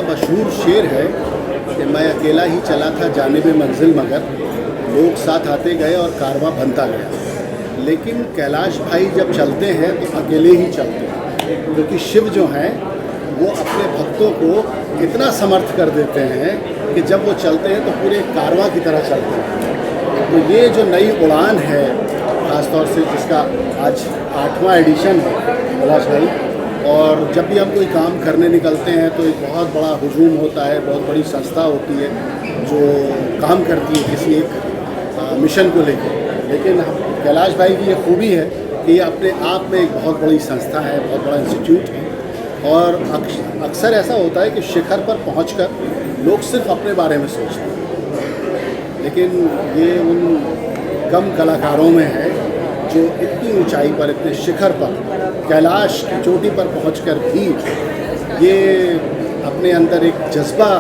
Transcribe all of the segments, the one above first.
बड़ा मशहूर शेर है कि मैं अकेला ही चला था जानिब मंजिल मगर लोग साथ आते गए और कारवां बनता गया। लेकिन कैलाश भाई जब चलते हैं तो अकेले ही चलते हैं, क्योंकि शिव जो हैं वो अपने भक्तों को इतना समर्थ कर देते हैं कि जब वो चलते हैं तो पूरे कारवां की तरह चलते हैं। तो ये जो नई उड़ान है, ख़ासतौर से जिसका आज 8वां एडिशन है कैलाश भाई, और जब भी हम कोई काम करने निकलते हैं तो एक बहुत बड़ा हुजूम होता है, बहुत बड़ी संस्था होती है जो काम करती है किसी एक मिशन को लेकर। लेकिन कैलाश भाई की ये खूबी है कि ये अपने आप में एक बहुत बड़ी संस्था है, बहुत बड़ा इंस्टीट्यूट है। और अक्सर ऐसा होता है कि शिखर पर पहुंचकर लोग सिर्फ अपने बारे में सोचते हैं, लेकिन ये उन कम कलाकारों में है जो इतनी ऊंचाई पर, इतने शिखर पर, कैलाश की चोटी पर पहुंचकर भी ये अपने अंदर एक जज्बा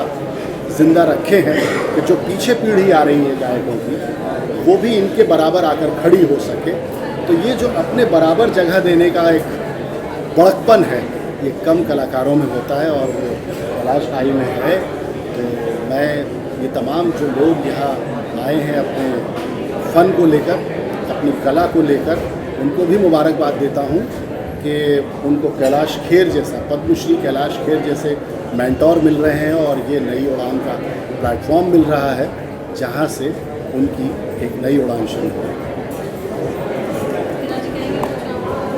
ज़िंदा रखे हैं कि जो पीछे पीढ़ी आ रही है गायकों की, वो भी इनके बराबर आकर खड़ी हो सके। तो ये जो अपने बराबर जगह देने का एक बड़कपन है, ये कम कलाकारों में होता है और वो कैलाश भाई में है। तो मैं ये तमाम जो लोग यहाँ आए हैं अपने फ़न को लेकर, अपनी कला को लेकर, उनको भी मुबारकबाद देता हूँ कि उनको कैलाश खेर जैसा, पद्मश्री कैलाश खेर जैसे मेंटोर मिल रहे हैं और ये नई उड़ान का प्लेटफॉर्म मिल रहा है जहाँ से उनकी एक नई उड़ान शुरू हो।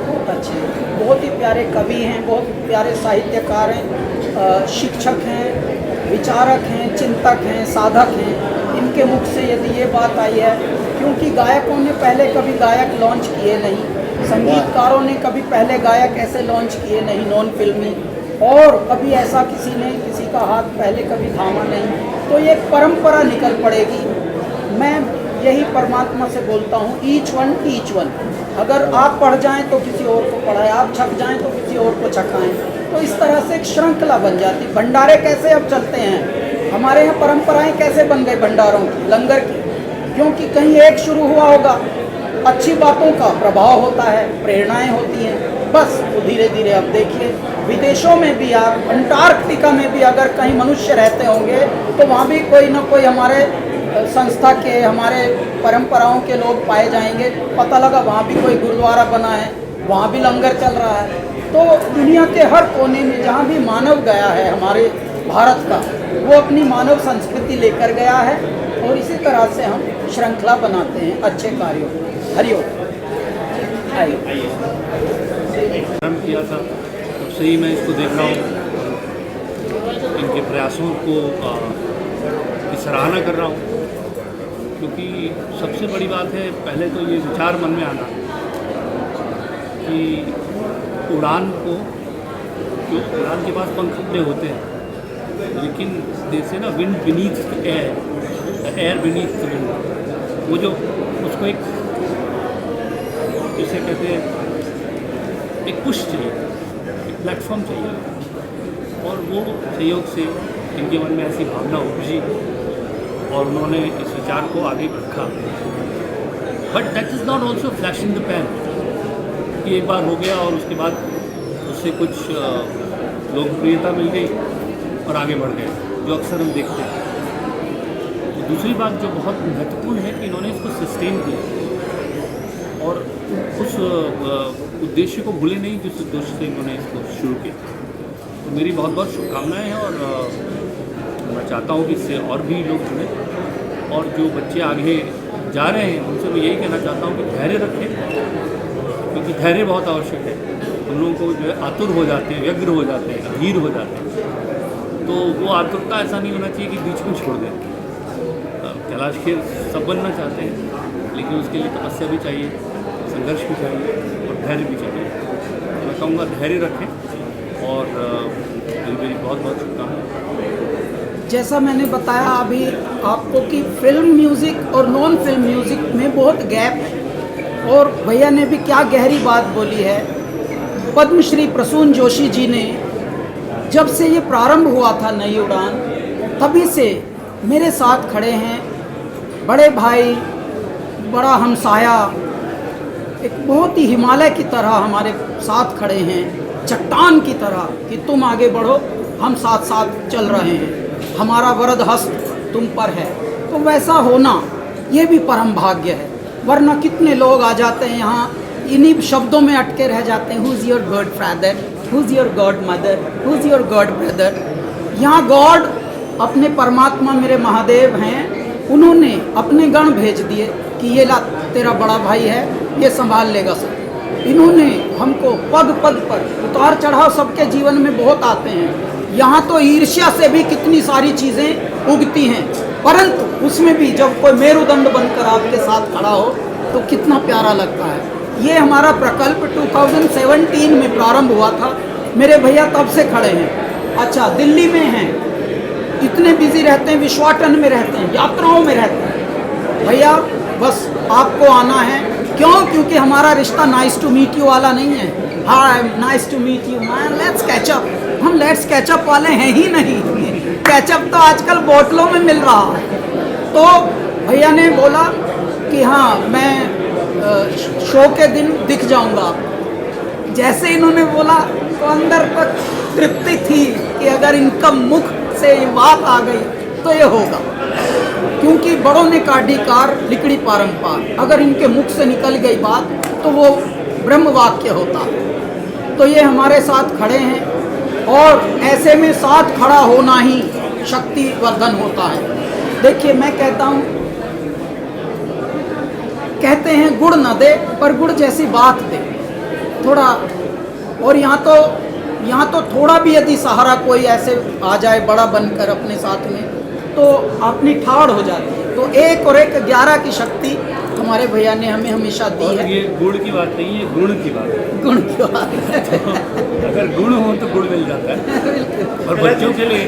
बहुत अच्छे, बहुत ही प्यारे कवि हैं, बहुत प्यारे साहित्यकार हैं, शिक्षक हैं, विचारक हैं, चिंतक हैं, साधक हैं। इनके मुख से यदि ये बात आई है, क्योंकि गायकों ने पहले कभी गायक लॉन्च किए नहीं, संगीतकारों ने कभी पहले गायक ऐसे लॉन्च किए नहीं नॉन फिल्मी, और कभी ऐसा किसी ने किसी का हाथ पहले कभी थामा नहीं। तो ये एक परंपरा निकल पड़ेगी। मैं यही परमात्मा से बोलता हूँ, ईच वन। अगर आप पढ़ जाएं तो किसी और को पढ़ाएं, आप छक जाएं तो किसी और को छकाएं। तो इस तरह से एक श्रृंखला बन जाती। भंडारे कैसे अब चलते हैं, हमारे यहाँ परंपराएं कैसे बन गई भंडारों की, लंगर की, क्योंकि कहीं एक शुरू हुआ होगा, अच्छी बातों का प्रभाव होता है, प्रेरणाएं होती हैं, बस वो धीरे धीरे। अब देखिए विदेशों में भी, आप अंटार्कटिका में भी अगर कहीं मनुष्य रहते होंगे तो वहाँ भी कोई ना कोई हमारे संस्था के, हमारे परंपराओं के लोग पाए जाएंगे। पता लगा वहाँ भी कोई गुरुद्वारा बना है, वहाँ भी लंगर चल रहा है। तो दुनिया के हर कोने में जहाँ भी मानव गया है हमारे भारत का, वो अपनी मानव संस्कृति लेकर गया है, और इसी तरह से हम श्रृंखला बनाते हैं अच्छे कार्यों। हरिओम। किया था तब से ही मैं इसको देख रहा हूँ, इनके प्रयासों को की सराहना कर रहा हूँ, क्योंकि सबसे बड़ी बात है पहले तो ये विचार मन में आना कि उड़ान को, जो उड़ान के पास पंख अपने होते हैं, लेकिन जैसे ना wind beneath air beneath wind, वो जो उसको एक जिसे कहते हैं एक पुश चाहिए, एक प्लेटफॉर्म चाहिए, और वो सहयोग से इनके मन में ऐसी भावना उपजी और उन्होंने इस विचार को आगे रखा। But that is not also flash in the pan कि एक बार हो गया और उसके बाद उससे कुछ लोकप्रियता मिल गई और आगे बढ़ गए, जो अक्सर हम देखते हैं। तो दूसरी बात जो बहुत महत्वपूर्ण है कि इन्होंने इसको सस्टेन किया और उस उद्देश्य को भूले नहीं जिस उद्देश्य से इन्होंने इसको शुरू किया। तो मेरी बहुत बहुत शुभकामनाएँ हैं, और मैं चाहता हूँ कि इससे और भी लोग जुड़ें, और जो बच्चे आगे जा रहे हैं उनसे मैं यही कहना चाहता हूँ कि धैर्य रखें, क्योंकि धैर्य बहुत आवश्यक है। हम लोगों को जो है आतुर हो जाते हैं, व्यग्र हो जाते हैं, अधीर हो जाते हैं, तो वो आतुरता ऐसा नहीं होना चाहिए कि बीच में छोड़ दें। कैलाश खेर सब बनना चाहते हैं, लेकिन उसके लिए तपस्या भी चाहिए, संघर्ष भी चाहिए और धैर्य भी चाहिए। तो मैं कहूँगा धैर्य रखें, और मेरी बहुत बहुत शुभकामनाएं। जैसा मैंने बताया अभी आपको कि फिल्म म्यूज़िक और नॉन फिल्म म्यूज़िक में बहुत गैप है, और भैया ने भी क्या गहरी बात बोली है। पद्मश्री प्रसून जोशी जी ने जब से ये प्रारंभ हुआ था नई उड़ान, तभी से मेरे साथ खड़े हैं, बड़े भाई, बड़ा हमसाया, एक बहुत ही हिमालय की तरह हमारे साथ खड़े हैं, चट्टान की तरह कि तुम आगे बढ़ो हम साथ साथ चल रहे हैं, हमारा वरद हस्त तुम पर है। तो वैसा होना ये भी परम भाग्य है, वरना कितने लोग आ जाते हैं यहाँ, इन्हीं शब्दों में अटके रह जाते हैं, who is your God father, who is your God mother, who is your God brother. यहाँ गॉड अपने परमात्मा मेरे महादेव हैं, उन्होंने अपने गण भेज दिए कि ये ला तेरा बड़ा भाई है, ये संभाल लेगा सब। इन्होंने हमको पग पग पर उतार चढ़ाव सबके जीवन में बहुत आते हैं। यहाँ तो ईर्ष्या से भी कितनी सारी चीज़ें उगती हैं, परंतु उसमें भी जब कोई मेरुदंड बनकर आपके साथ खड़ा हो तो कितना प्यारा लगता है। ये हमारा प्रकल्प 2017 में प्रारंभ हुआ था, मेरे भैया तब से खड़े हैं। अच्छा, दिल्ली में हैं, इतने बिजी रहते हैं, विश्वाटन में रहते हैं, यात्राओं में रहते हैं। भैया बस आपको आना है, क्यों? क्योंकि हमारा रिश्ता नाइस टू मीट यू वाला नहीं है। Hi nice to meet you man, let's catch up. हम लेट्स कैचअप वाले हैं ही नहीं, कैचअप तो आजकल बोतलों में मिल रहा है। तो भैया ने बोला कि हाँ मैं शो के दिन दिख जाऊंगा। जैसे इन्होंने बोला तो अंदर तक तृप्ति थी कि अगर इनका मुख से ये बात आ गई तो ये होगा, क्योंकि बड़ों ने काढ़ी कार लिकड़ी पारंपार, अगर इनके मुख से निकल गई बात तो वो ब्रह्म वाक्य होता। तो ये हमारे साथ खड़े हैं और ऐसे में साथ खड़ा होना ही शक्ति वर्धन होता है। देखिए मैं कहता हूँ, कहते हैं गुड़ न दे पर गुड़ जैसी बात दे थोड़ा, और यहाँ तो थोड़ा भी यदि सहारा कोई ऐसे आ जाए बड़ा बनकर अपने साथ में तो अपनी ठाड़ हो जाती है। तो 1 और 1 11 की शक्ति हमारे भैया ने हमें हमेशा दी है। ये गुड़ की बात नहीं है, गुण की बात है। गुण की बात है। तो अगर गुण हो तो गुड़ मिल जाता है। और बच्चों के लिए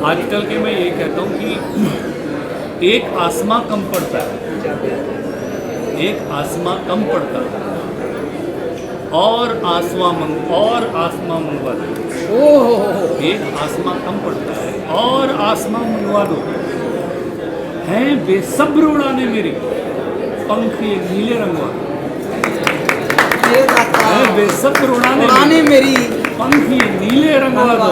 आजकल के मैं ये कहता हूँ कि एक आसमां कम पड़ता है, एक आसमां कम पड़ता है और आसमां मंगवा दो। ओह, एक आसमां कम पड़ता है और आसमां मंगवा दो। हैं बेसब्र उड़ाने मेरी पंख ये नीले रंगवा दो। ये दाता हैं बेसब्र उड़ाने मेरी पंख ये नीले रंगवा दो।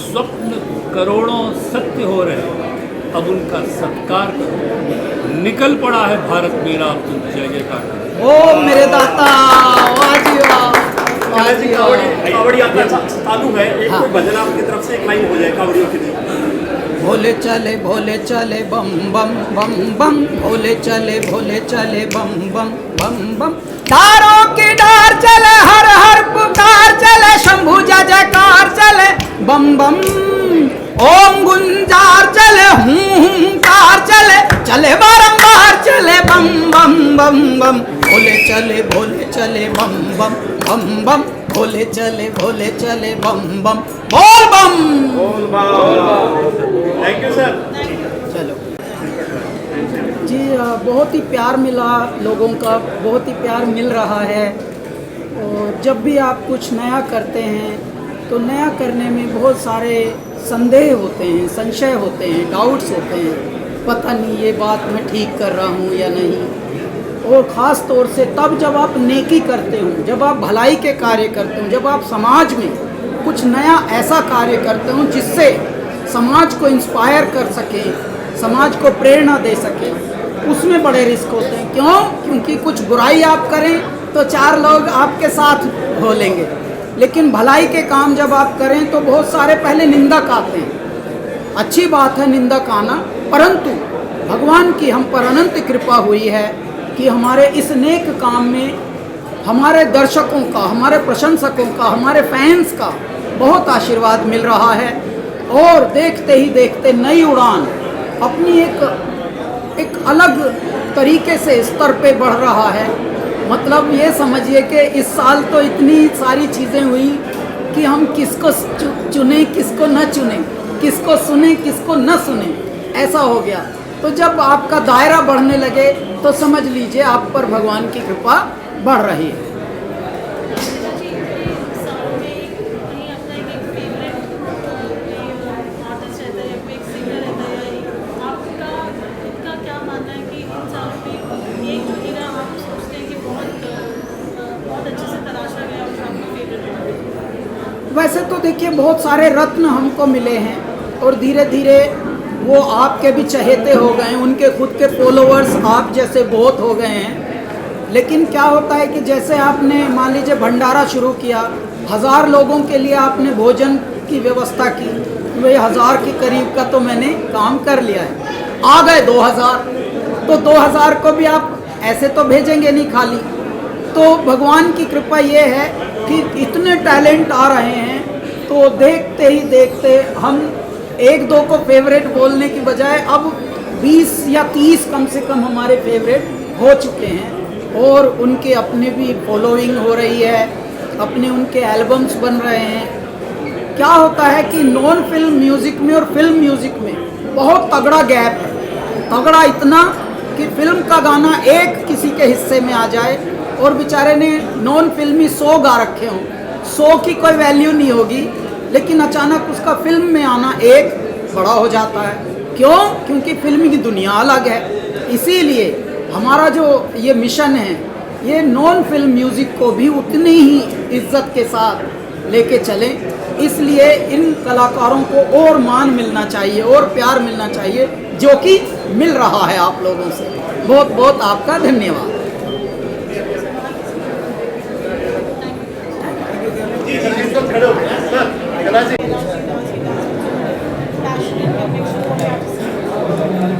स्वप्न करोड़ों सत्य हो रहे, अब उनका सत्कार करो। निकल पड़ा है भारत मेरा, अब तुम जय जयकार करो। ओ मेरे दाता, वाह जी वाह, वाह जी वाह। कावड़ी यात्रा चालू है, एक कोई भजन आपकी तरफ से एक लाइन हो जाए कावड़ियों के लिए। भोले चले बम बम बम बम, भोले चले बम बम बम बम। तारों की डार चले, हर हर पुकार चले, शंभु जय जयकार चले बम बम। ओम गुंजार चले, कार चले, चले बारंबार चले बम बम बम बम। भोले चले बम बम बम बम, भोले चले बम बम, बोल बम। Thank you sir. चलो जी, बहुत ही प्यार मिला लोगों का, बहुत ही प्यार मिल रहा है। और जब भी आप कुछ नया करते हैं तो नया करने में बहुत सारे संदेह होते हैं, संशय होते हैं, डाउट्स होते हैं, पता नहीं ये बात मैं ठीक कर रहा हूँ या नहीं। और ख़ास तौर से तब जब आप नेकी करते हो, जब आप भलाई के कार्य करते हो, जब आप समाज में कुछ नया ऐसा कार्य करते हो जिससे समाज को इंस्पायर कर सके, समाज को प्रेरणा दे सके, उसमें बड़े रिस्क होते हैं। क्यों? क्योंकि कुछ बुराई आप करें तो 4 लोग आपके साथ हो लेंगे, लेकिन भलाई के काम जब आप करें तो बहुत सारे पहले निंदक आते हैं। अच्छी बात है निंदक आना, परंतु भगवान की हम पर अनंत कृपा हुई है कि हमारे इस नेक काम में हमारे दर्शकों का, हमारे प्रशंसकों का, हमारे फैंस का बहुत आशीर्वाद मिल रहा है। और देखते ही देखते नई उड़ान अपनी एक अलग तरीके से स्तर पे बढ़ रहा है। मतलब ये समझिए कि इस साल तो इतनी सारी चीज़ें हुई कि हम किसको चुने किसको न चुने, किसको सुने किसको न सुने, ऐसा हो गया। तो जब आपका दायरा बढ़ने लगे तो समझ लीजिए आप पर भगवान की कृपा बढ़ रही है। वैसे तो देखिए बहुत सारे रत्न हमको मिले हैं और धीरे धीरे वो आपके भी चहेते हो गए हैं, उनके खुद के फॉलोअर्स आप जैसे बहुत हो गए हैं। लेकिन क्या होता है कि जैसे आपने मान लीजिए भंडारा शुरू किया, 1000 लोगों के लिए आपने भोजन की व्यवस्था की, वही 1000 के करीब का तो मैंने काम कर लिया है। आ गए 2000, तो 2000 को भी आप ऐसे तो भेजेंगे नहीं खाली। तो भगवान की कृपा ये है कि इतने टैलेंट आ रहे हैं, तो देखते ही देखते हम 1-2 को फेवरेट बोलने की बजाय अब 20 या 30 कम से कम हमारे फेवरेट हो चुके हैं और उनके अपने भी फॉलोइंग हो रही है, अपने उनके एल्बम्स बन रहे हैं। क्या होता है कि नॉन फिल्म म्यूज़िक में और फिल्म म्यूज़िक में बहुत तगड़ा गैप है, तगड़ा इतना कि फिल्म का गाना एक किसी के हिस्से में आ जाए और बेचारे ने नॉन फिल्मी 100 गा रखे हों, 100 की कोई वैल्यू नहीं होगी, लेकिन अचानक उसका फिल्म में आना एक बड़ा हो जाता है। क्यों? क्योंकि फिल्म की दुनिया अलग है। इसीलिए हमारा जो ये मिशन है, ये नॉन फिल्म म्यूज़िक को भी उतनी ही इज्जत के साथ लेके चलें। इसलिए इन कलाकारों को और मान मिलना चाहिए और प्यार मिलना चाहिए, जो कि मिल रहा है आप लोगों से। बहुत बहुत आपका धन्यवाद।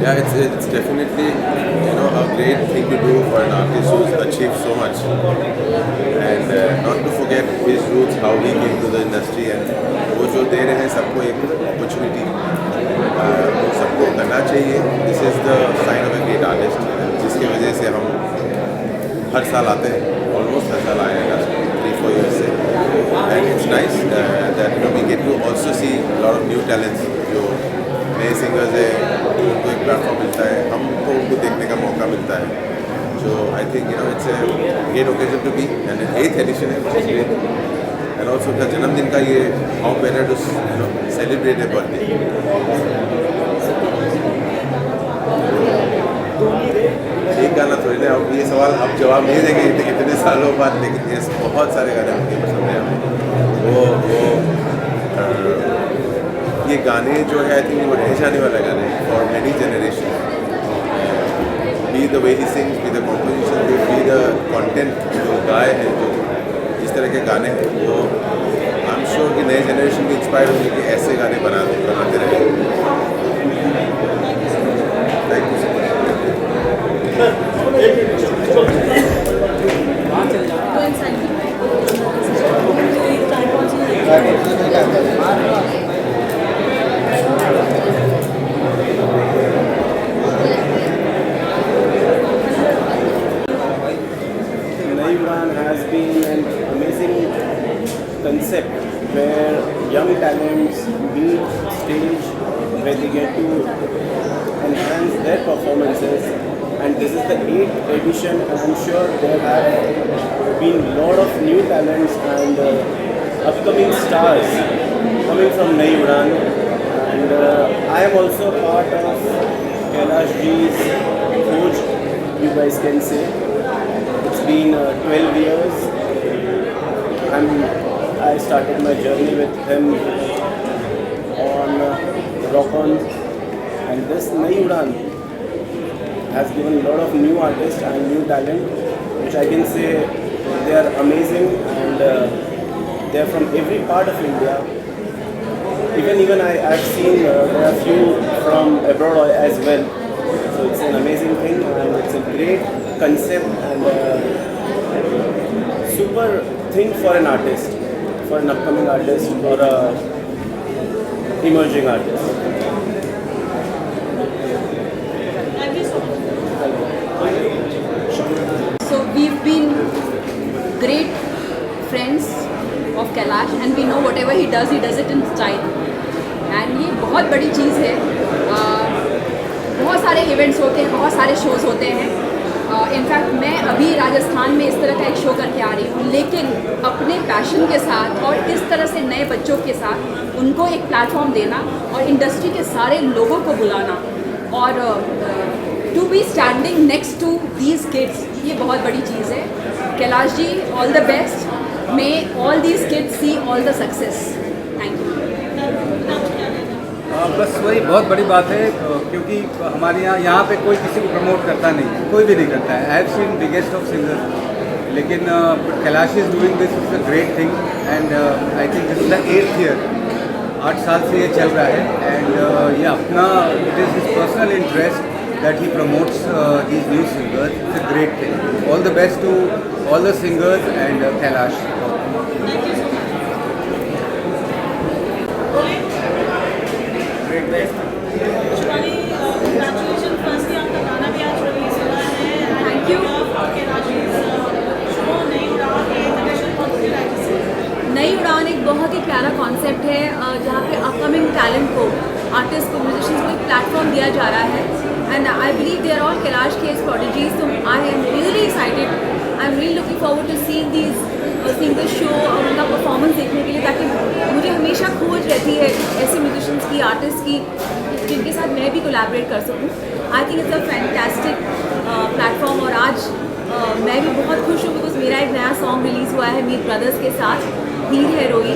Yeah, it's definitely a great thing to do for an artist who's achieved so much, and not to forget his roots, how he came to the industry, and वो जो दे रहे हैं सबको एक अपॉर्चुनिटी, वो सबको करना चाहिए। This is the sign of a great artist, जिसकी वजह से हम हर साल आते हैं, ऑलमोस्ट हर साल आए हैं लास्ट 3-4 years से, and it's nice that we get to also see lot of new talents. जो नए सिंगर्स हैं उनको एक प्लेटफॉर्म मिलता है, हमको उनको देखने का मौका मिलता है। जो I think it's a great occasion to be, and 8th edition है, which is great, and also उनका जन्मदिन का ये how better to celebrate a birthday. एक गाना थोड़ी ना, अब ये सवाल आप जवाब नहीं देंगे इतने सालों बाद, लेकिन ये बहुत सारे गाने मुझे पसंद हैं हमें। ये गाने जो है आई थिंक वो रह जाने वाला गाने for many generation. Be the way he sings, be the composition, be the content जो गाए हैं, जो इस तरह के गाने हैं, वो आई एम श्योर कि नए जनरेशन भी इंस्पायर होंगे कि ऐसे गाने बनाते रहे। Thank you so much. Nai Udan has been an amazing concept where young talents meet stage where they get to enhance their performances, and this is the 8th edition, and I'm sure there have been a lot of new talents and upcoming stars coming from Nai Udan, and I am also part of Kailash Ji's Khoj, you guys can say. It's been 12 years. I started my journey with him on Rock On, and this Nai Udan has given a lot of new artists and new talent, which I can say they are amazing, and they are from every part of India. Even I've seen there are few from abroad as well. So it's an amazing thing, and it's a great concept and super thing for an artist, for an upcoming artist or a emerging artist. So we've been great friends of Kailash, and we know whatever he does it in style. And ये बहुत बड़ी चीज़ है। बहुत सारे events होते हैं, बहुत सारे शोज़ होते हैं। इनफैक्ट मैं अभी राजस्थान में इस तरह का एक शो करके आ रही हूँ, लेकिन अपने पैशन के साथ और इस तरह से नए बच्चों के साथ उनको एक प्लेटफॉर्म देना और इंडस्ट्री के सारे लोगों को बुलाना और to be standing next to these kids, ये बहुत बड़ी चीज़ है। Kailash ji, all the best. may all these kids see all the success. Thank you. बस वही बहुत बड़ी बात है क्योंकि हमारे यहाँ पे कोई किसी को प्रमोट करता नहीं है, कोई भी नहीं करता है. I have seen biggest of singers, लेकिन Kailash is doing this is a great thing and I think this is the 8th year. 8 साल से ये चल रहा है एंड ये अपना it is his personal interest that he promotes these new singers. It's a great thing. All the best to all the singers and Kailash. congratulations firstly आपका गाना भी आज रिलीज हुआ है. Thank you. शो नई उड़ान ये इंटरनेशनल कॉन्सर्ट नई उड़ान एक बहुत ही प्यारा कॉन्सेप्ट है जहाँ पे अपकमिंग टैलेंट को, आर्टिस्ट को, म्यूजिशियंस को एक प्लेटफॉर्म दिया जा रहा है. And I believe they are all Kailash केस प्रोडिजीज. तो I am really excited. I am really looking forward to seeing these singer show और उनका परफॉर्मेंस देखने के लिए, ताकि मुझे हमेशा खोज रहती है ऐसे म्यूजिशियंस की, आर्टिस्ट की जिनके साथ मैं भी कोलैबोरेट कर सकूँ. आई think it's a fantastic platform. और आज मैं भी बहुत खुश हूँ बिकॉज मेरा एक नया सॉन्ग रिलीज़ हुआ है मीर ब्रदर्स के साथ, हीर है रोई.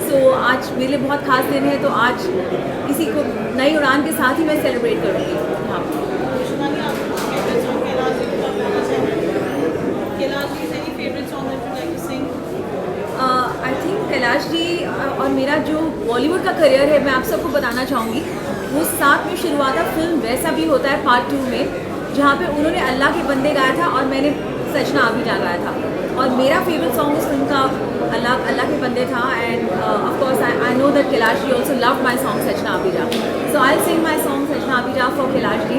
सो आज मेरे लिए बहुत खास दिन है. तो आज इसी को नई उड़ान के साथ ही मैं सेलिब्रेट करूँगी. हाँ, आई थिंक कैलाश जी और मेरा जो बॉलीवुड का करियर है, मैं आप सबको बताना चाहूँगी, वो साथ में शुरुआत है फिल्म वैसा भी होता है पार्ट 2 में, जहाँ पे उन्होंने अल्लाह के बंदे गाया था और मैंने सजना अभी जा गाया था. और मेरा फेवरेट सॉन्ग उस फिल्म का अल्लाह के बंदे था. And of course I know that Kailash ji also love my song सजना अभी जा. सो आई सिंग माई सॉन्ग सजना अभी जा फॉर कैलाश जी.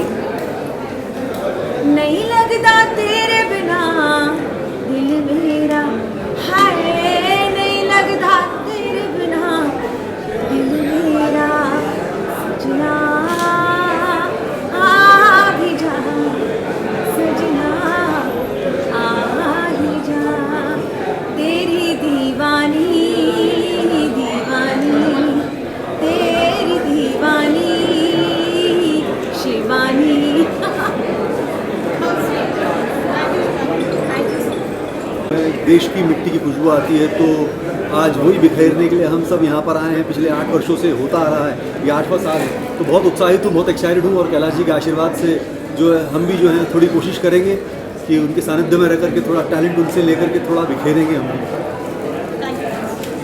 नहीं लगता तेरे बिना दिल मेरा, हाय नहीं लगता तेरे बिना दिल मेरा, सजना आ भी जा, सजना आ ही जा, तेरी दीवानी दीवानी, तेरी दीवानी शिवानी. देश की मिट्टी की खुशबू आती है, तो आज वही बिखेरने के लिए हम सब यहाँ पर आए हैं. पिछले 8 वर्षों से होता आ रहा है, ये 8वां साल है. तो बहुत उत्साहित हूँ, बहुत एक्साइटेड हूँ. और कैलाश जी के आशीर्वाद से जो है हम भी जो है थोड़ी कोशिश करेंगे कि उनके सानिध्य में रह करके थोड़ा टैलेंट उनसे लेकर के थोड़ा बिखेरेंगे हम.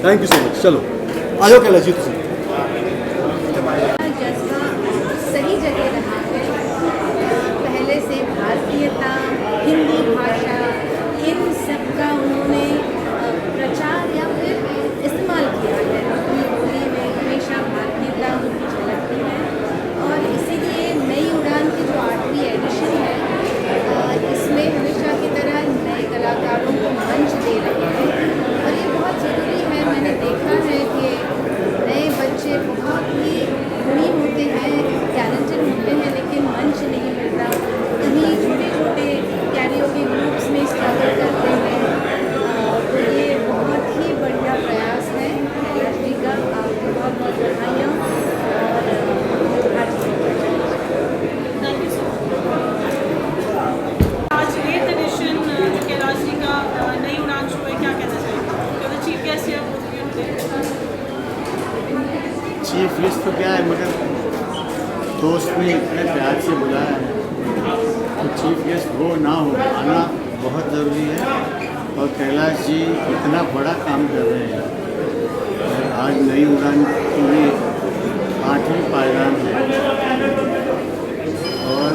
Thank you so much. चलो आ जाओ कैलाश जी तुम. जज्बा सही जगह रहा है. पहले से भारतीयता, हिंदी भाषा, इन सब का उन्होंने प्रचार या फिर इस्तेमाल किया है. अपनी बोली में हमेशा भारतीयता उनकी झलकती है. और इसीलिए नई उड़ान की जो 8वीं एडिशन है, इसमें हमेशा की तरह नए कलाकारों को मंच दे रहे हैं. और ये बहुत ज़रूरी है. मैंने देखा है कि नए बच्चे बहुत ही गुणी होते हैं, टैलेंटेड होते हैं, लेकिन मंच नहीं मिलता. कहीं छोटे छोटे कैरियोके ग्रुप्स में स्ट्रगल करते हैं. तो ये बहुत ही बढ़िया प्रयास है कैलाश जी का. आपको बहुत बहुत बधाइयाँ. और आज 8th एडिशन जो कैलाश जी का नई उड़ान शो है, क्या कहना चाहिए? चीफ गेस्ट या चीफ गेस्ट तो क्या है, मगर दोस्त ने इतने प्यार से बुलाया है तो चीफ गेस्ट हो ना हो, आना बहुत ज़रूरी है. और कैलाश जी इतना बड़ा काम कर रहे हैं. आज नई उड़ान के लिए 8वीं पायदान है और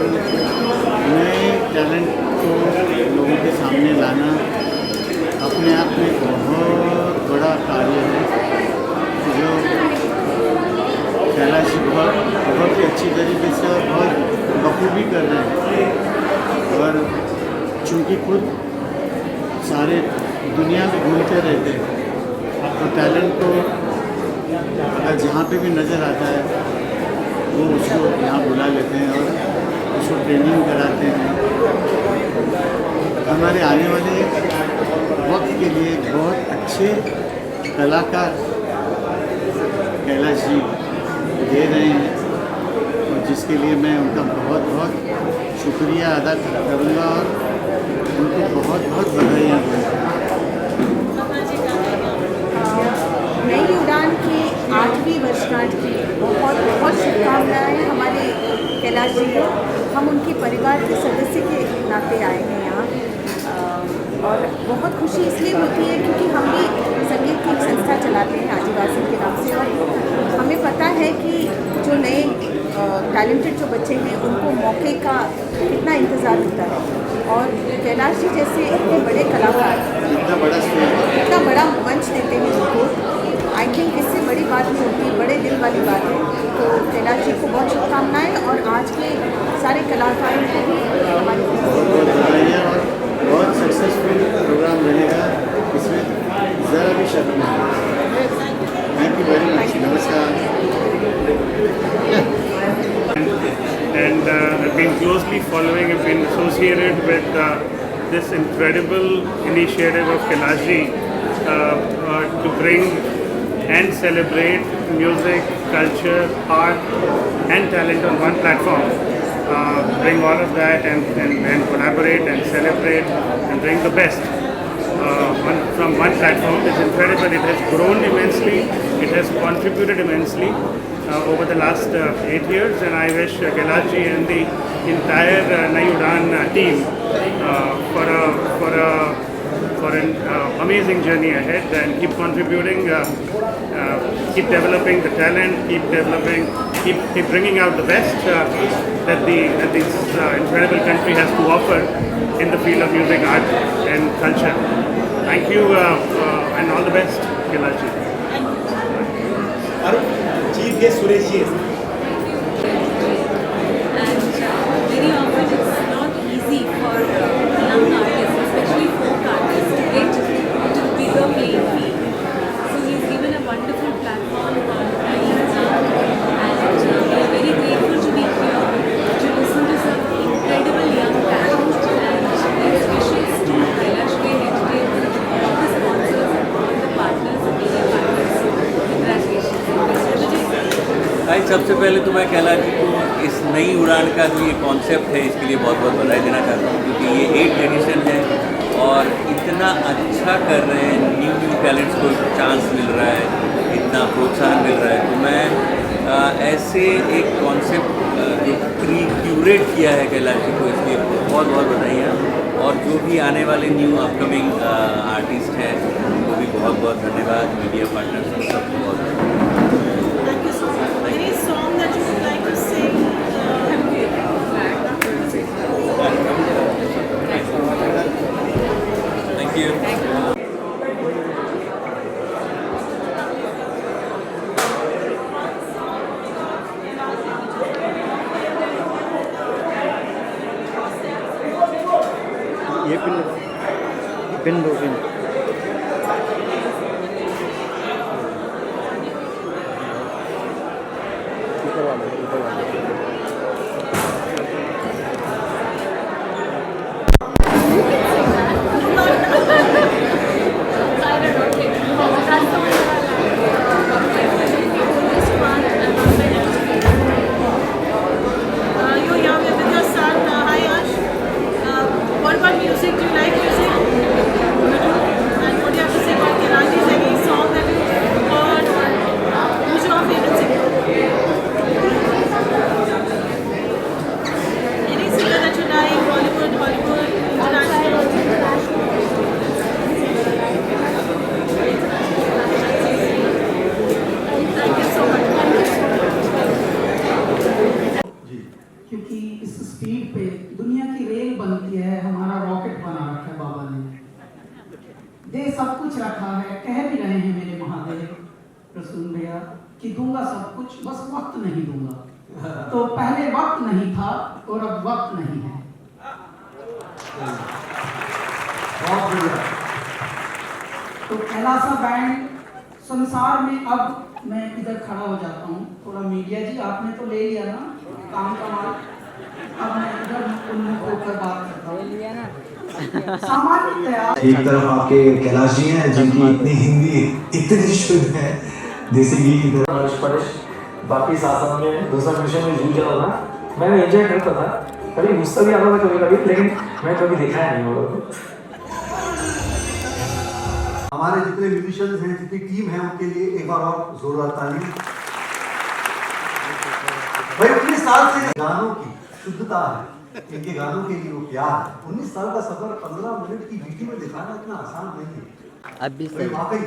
नए टैलेंट को लोगों के सामने लाना अपने आप में बहुत बड़ा कार्य है, जो कैलाश जी बहुत ही अच्छी तरीके से और बहुत बखूबी कर रहे हैं. और चूँकि खुद सारे दुनिया में घूमते रहते हैं, तो टैलेंट को अगर जहाँ पे भी नज़र आता है वो उसको यहाँ बुला लेते हैं और उसको ट्रेनिंग कराते हैं. हमारे आने वाले वक्त के लिए बहुत अच्छे कलाकार कैलाश जी दे रहे हैं, और जिसके लिए मैं उनका बहुत बहुत शुक्रिया अदा करूँगा और उनको बहुत बहुत बधाइयाँ दूँगा. 8वीं वर्षगांठ की बहुत बहुत शुभकामनाएं हमारे कैलाश जी को। हम उनके परिवार के सदस्य के नाते आए हैं यहाँ, और बहुत खुशी इसलिए होती है क्योंकि हम भी संगीत की एक संस्था चलाते हैं आदिवासी के नाम से, और हमें पता है कि जो नए टैलेंटेड जो बच्चे हैं उनको मौके का कितना इंतज़ार होता है, और कैलाश जी जैसे इतने बड़े कलाकार इतना बड़ा मंच देते हैं उनको, आई थिंक इससे बड़ी बात नहीं होती, बड़े दिल वाली बात है। तो कैलाश जी को बहुत शुभकामनाएं, और आज के सारे कलाकारों को भी हमारी बहुत सक्सेसफुल प्रोग्राम रहेगा, इसमें ज़रा भी शक नहीं। Thank you very much. नमस्कार। And I've been closely following, I've been associated with this incredible initiative of Kailash ji to bring and celebrate music, culture, art and talent on one platform. Bring all of that and collaborate and celebrate and bring the best from one platform. It's incredible. It has grown immensely. It has contributed immensely over the last 8 years, and I wish Kailash ji and the entire Nayi Udaan team for an amazing journey ahead, and keep contributing, keep developing the talent, keep bringing out the best that this incredible country has to offer in the field of music, art and culture. Thank you and all the best, Kailash ji. Chief guest Suresh ji. And very often it's not easy for young artists, especially folk artists, to get to bigger playing field. So he's given a wonderful platform on Nayi, and we are very grateful to be here to listen to some incredible young talent. And best wishes to Kailash Entertainment, all the sponsors and all the partners and media partners. Congratulations. भाई, सबसे पहले तो मैं कैलाश जी को इस नई उड़ान का जो ये कॉन्सेप्ट है इसके लिए बहुत बहुत बधाई देना चाहता हूँ, क्योंकि ये 8th एडिशन है और इतना अच्छा कर रहे हैं, न्यू टैलेंट्स को चांस मिल रहा है, इतना प्रोत्साहन मिल रहा है। तो मैं ऐसे एक कॉन्सेप्ट जो क्यूरेट किया है कैलाश जी को, इसलिए बहुत बहुत बधाइयाँ, और जो भी आने वाले न्यू अपकमिंग आर्टिस्ट हैं उनको भी बहुत बहुत धन्यवाद, मीडिया पार्टनर्स को सबको बहुत ये पिन दो पिन। ऊपर वाले दे सब कुछ रखा है, कह भी रहे हैं मेरे महादेव प्रसून भैया कि दूंगा सब कुछ, बस वक्त नहीं दूंगा। तो पहले वक्त नहीं था और अब वक्त नहीं है। बहुत बढ़िया। तो कैलासा बैंड संसार में, अब मैं इधर खड़ा हो जाता हूँ, थोड़ा मीडिया जी आपने तो ले लिया ना काम का माल, अब मैं इधर उन्मुख होकर बात करता हूँ। एक तरफ आपके कैलाश जी हैं जिनकी इतनी हिंदी इतनी शुद्ध है, देसी घी की तरह। बाकी शासन में दूसरा मिशन में जूझ रहा था, मैं एंजॉय करता था, कभी गुस्सा भी आता था कभी कभी, लेकिन मैं कभी देखा है नहीं वो लोग। हमारे जितने म्यूजिशियंस हैं, जितनी टीम है, उनके लिए एक बार और जोरदार ताली। भाई 19 साल से गानों की शुद्धता है, इनके गानों के लिए वो प्यार है। 19 साल का सफर 15 मिनट की वीडियो में दिखाना इतना आसान नहीं है। अब भी सही वाकई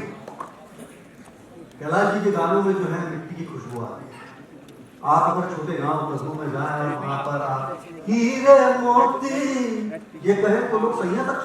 कैलाश जी के गानों में जो है मिट्टी की खुशबू आती है। आप अगर छोटे गांव कस्बों में जाए और वहां पर आप हीरे मोती ये कहें तो लोग सही तक